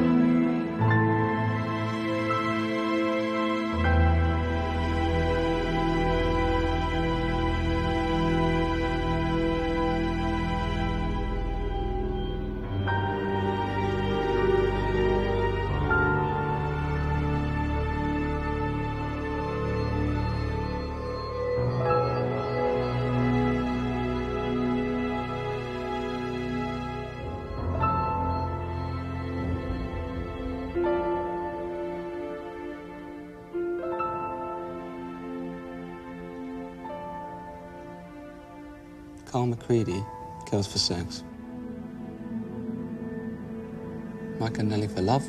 S3: Carl Macready kills for sex. Mike and Nellie for love.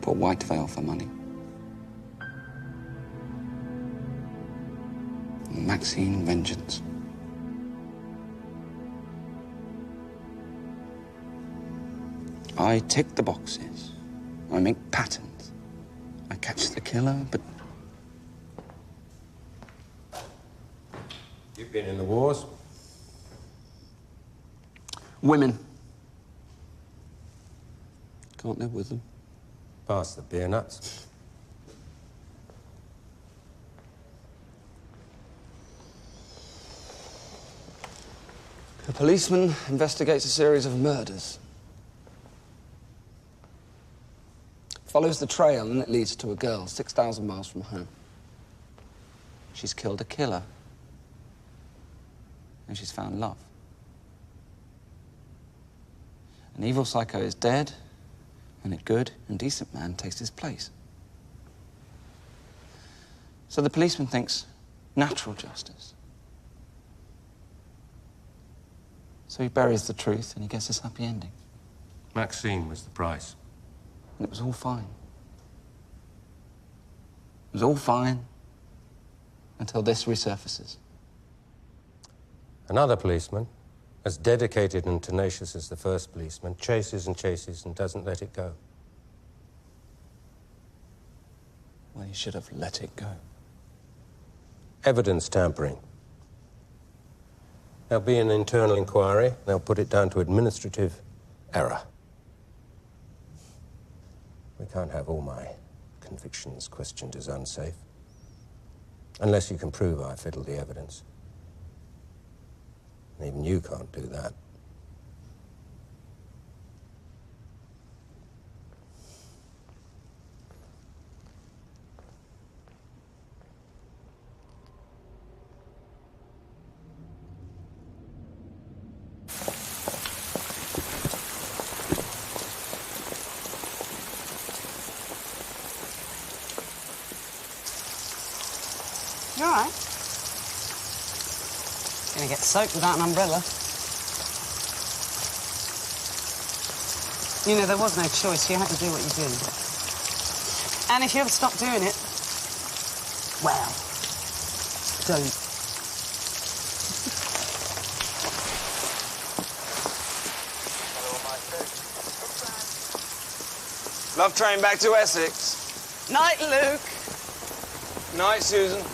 S3: Put Whitevale for money. Maxine vengeance. I tick the boxes. I make patterns. I catch the killer, but
S22: You've been in the wars.
S3: Women. Can't live with them.
S14: Pass the beer nuts.
S3: A policeman investigates a series of murders. Follows the trail and it leads to a girl 6,000 miles from home. She's killed a killer. And she's found love. An evil psycho is dead, and a good and decent man takes his place. So the policeman thinks natural justice. So he buries the truth and he gets his happy ending.
S14: Maxine was the price.
S3: And it was all fine. It was all fine until this resurfaces.
S14: Another policeman, as dedicated and tenacious as the first policeman, chases and chases and doesn't let it go.
S3: Well, he should have let it go.
S14: Evidence tampering. There'll be an internal inquiry. They'll put it down to administrative error. We can't have all my convictions questioned as unsafe. Unless you can prove I fiddled the evidence. And even you can't do that.
S4: You all right? Gonna get soaked without an umbrella. You know, there was no choice. You had to do what you did. And if you ever stop doing it, well, don't.
S3: Love train back to Essex.
S4: Night, Luke.
S3: Night, Susan.